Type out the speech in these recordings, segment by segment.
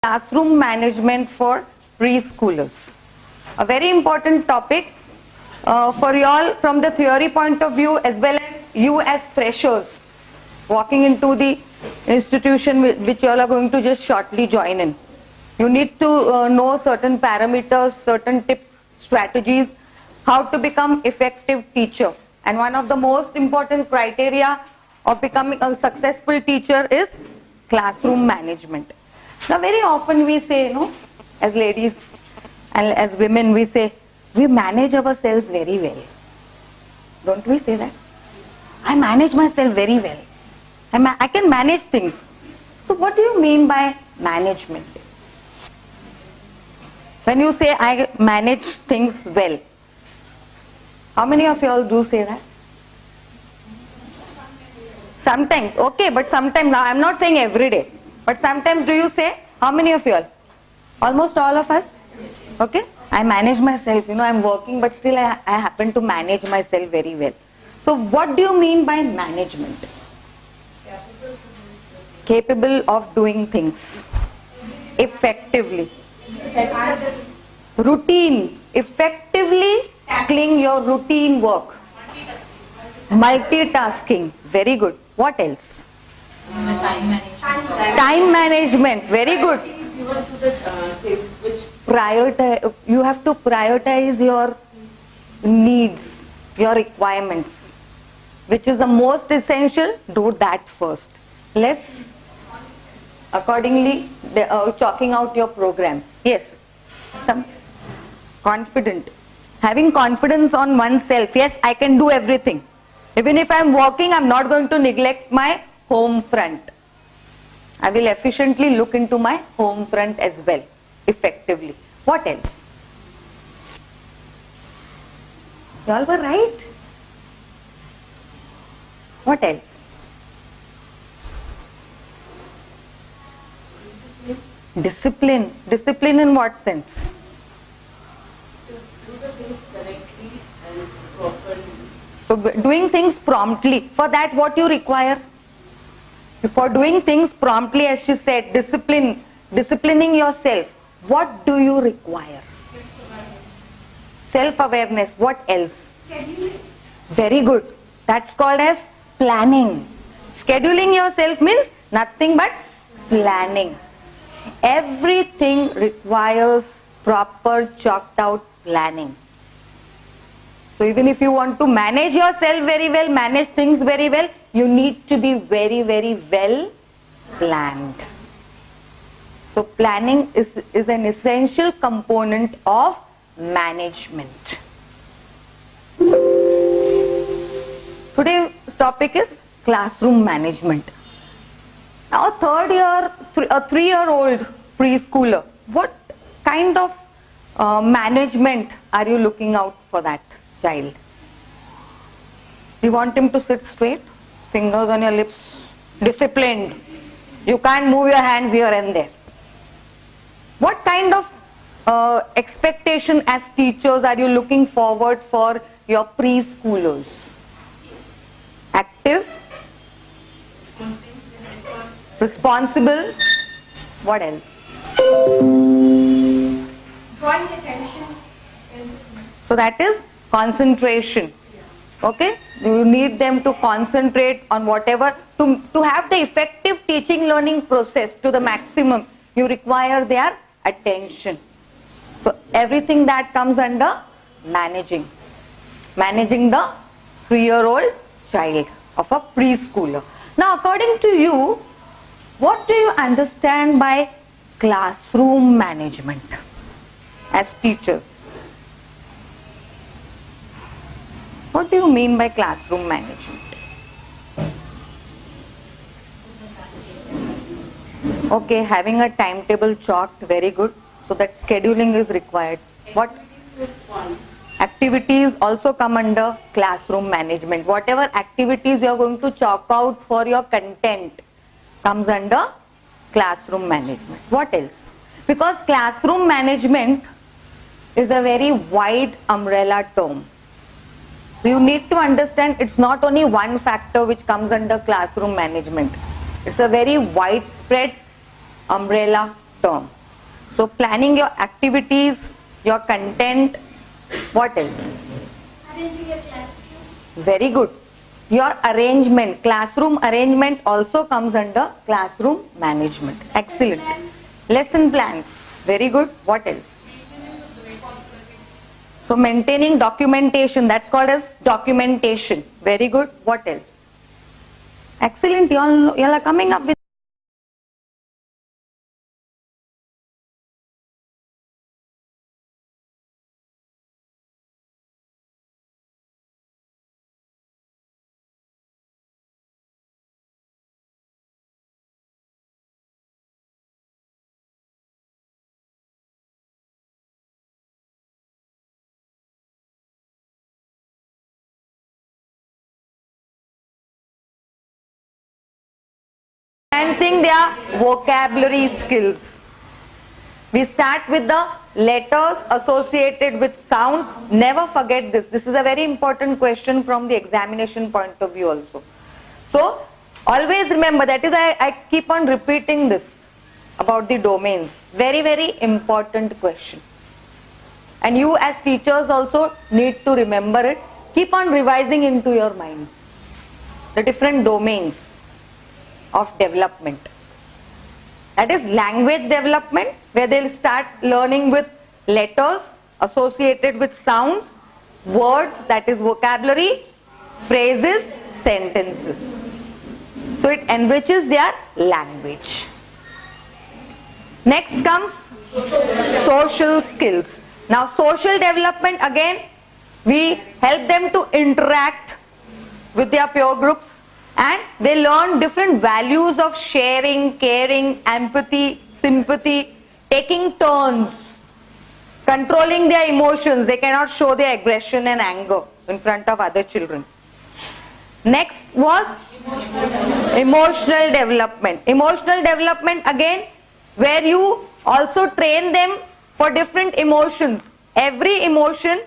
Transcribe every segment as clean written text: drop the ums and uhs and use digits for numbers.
Classroom management for preschoolers. A very important topic for you all from the theory point of view, as well as you as freshers walking into the institution which you all are going to just shortly join in. You need to know certain parameters, certain tips, strategies, how to become effective teacher. And one of the most important criteria of becoming a successful teacher is classroom management. Now very often we say, as ladies and as women, we say, we manage ourselves very well. Don't we say that? I manage myself very well. I can manage things. So what do you mean by management? When you say I manage things well, how many of you all do say that? Sometimes, okay, but sometimes, now I'm not saying every day, but sometimes do you say, how many of you all? Almost all of us? Okay, I manage myself, I'm working, but still I happen to manage myself very well. So what do you mean by management? Capable of doing things effectively. Routine, effectively tackling your routine work. Multitasking, very good. What else? Time management, very good. Prioritize. You have to prioritize your needs, your requirements. Which is the most essential? Do that first. Less, accordingly, chalking out your program. Yes. Confident. Having confidence on oneself. Yes, I can do everything. Even if I'm working, I'm not going to neglect my home front. I will efficiently look into my home front as well, effectively. What else? You all were right. What else? Discipline. Discipline in what sense? So doing things promptly. For that, what you require? For doing things promptly, as she said, disciplining yourself. What do you require? Self-awareness. What else? Very good. That's called as planning. Scheduling yourself means nothing but planning. Everything requires proper chalked out planning. So even if you want to manage yourself very well, manage things very well, you need to be very, very well planned. So planning is an essential component of management. Today's topic is classroom management. Now a 3-year-old preschooler, what kind of management are you looking out for that child? You want him to sit straight, fingers on your lips, disciplined. You can't move your hands here and there. What kind of expectation as teachers are you looking forward for your preschoolers? Active, responsible, what else? Drawing attention. So that is concentration. Okay, you need them to concentrate on whatever. To have the effective teaching learning process to the maximum, you require their attention. So everything that comes under managing the 3-year-old child of a preschooler. Now according to you, what do you understand by classroom management as teachers? What do you mean by classroom management? Okay, having a timetable chalked, very good. So that scheduling is required. What? Activities also come under classroom management. Whatever activities you are going to chalk out for your content comes under classroom management. What else? Because classroom management is a very wide umbrella term. So you need to understand it's not only one factor which comes under classroom management. It's a very widespread umbrella term. So planning your activities, your content, what else? Arranging a classroom. Very good. Your arrangement, classroom arrangement also comes under classroom management. Excellent. Lesson plans. Very good. What else? So maintaining documentation, that's called as documentation. Very good. What else? Excellent. You all are coming up with enhancing their vocabulary skills. We start with the letters associated with sounds. Never forget this. This is a very important question from the examination point of view also. So, always remember, that is I keep on repeating this about the domains. Very, very important question. And you as teachers also need to remember it. Keep on revising into your mind the different domains of development. That is language development, where they'll start learning with letters associated with sounds, words, that is vocabulary, phrases, sentences. So it enriches their language. Next comes social skills. Now social development, again we help them to interact with their peer groups, and they learn different values of sharing, caring, empathy, sympathy, taking turns, controlling their emotions. They cannot show their aggression and anger in front of other children. Next was emotional development. Emotional development, again, where you also train them for different emotions. Every emotion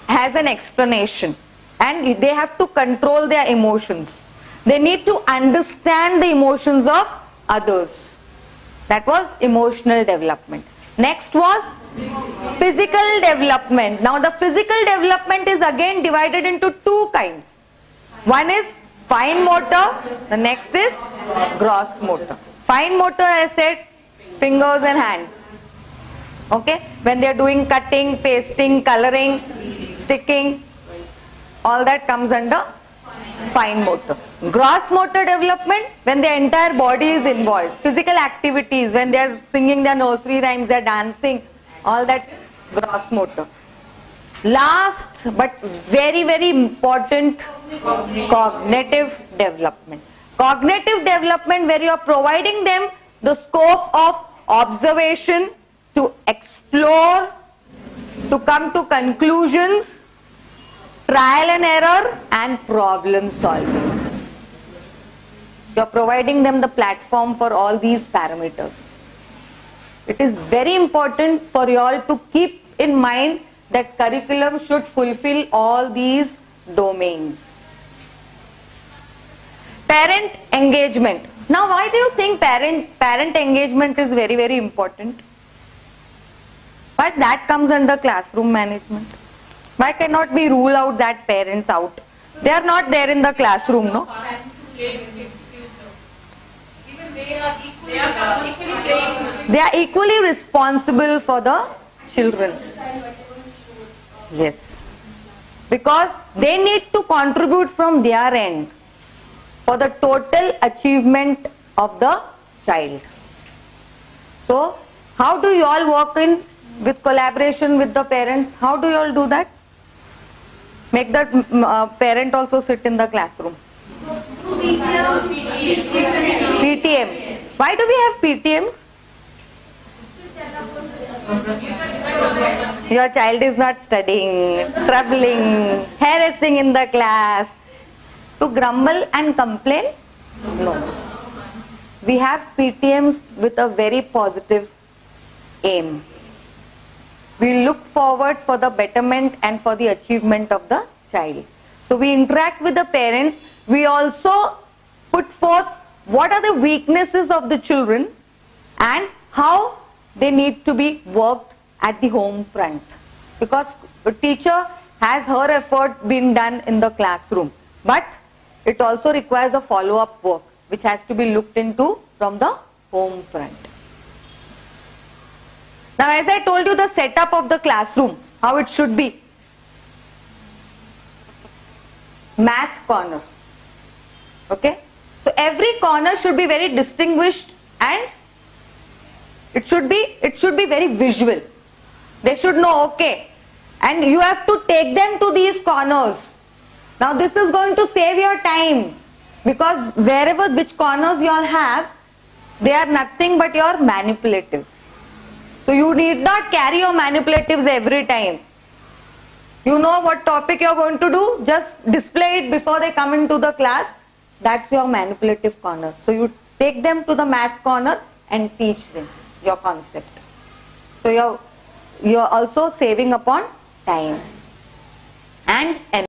has an explanation, and they have to control their emotions. They need to understand the emotions of others. That was emotional development. Next was physical development. Now the physical development is again divided into two kinds. One is fine motor, the next is gross motor. Fine motor, I said, fingers and hands. Okay, when they are doing cutting, pasting, coloring, sticking, all that comes under fine motor. Gross motor development, when their entire body is involved. Physical activities, when they are singing their nursery rhymes, they are dancing, all that gross motor. Last but very, very important, cognitive development. Cognitive development, where you are providing them the scope of observation, to explore, to come to conclusions, trial and error, and problem solving. You are providing them the platform for all these parameters. It is very important for you all to keep in mind that curriculum should fulfill all these domains. Parent engagement. Now, why do you think parent engagement is very, very important? Why that comes under classroom management? Why cannot we rule out that parents out? They are not there in the classroom, no? They are equally responsible for the children. Yes. Because they need to contribute from their end for the total achievement of the child. So, how do you all work in with collaboration with the parents? How do you all do that? Make the parent also sit in the classroom. PTM. Why do we have PTMs? Your child is not studying, troubling, harassing in the class. To grumble and complain? No. We have PTMs with a very positive aim. We look forward for the betterment and for the achievement of the child. So we interact with the parents. We also put forth what are the weaknesses of the children and how they need to be worked at the home front, because a teacher has her effort been done in the classroom, but it also requires a follow-up work which has to be looked into from the home front. Now, as I told you, the setup of the classroom, how it should be. Math corner. Okay? So every corner should be very distinguished and it should be very visual. They should know, okay, and you have to take them to these corners. Now this is going to save your time, because wherever which corners you all have, they are nothing but your manipulatives. So you need not carry your manipulatives every time. You know what topic you are going to do, just display it before they come into the class. That's your manipulative corner. So you take them to the math corner and teach them your concept. So you're also saving upon time and energy.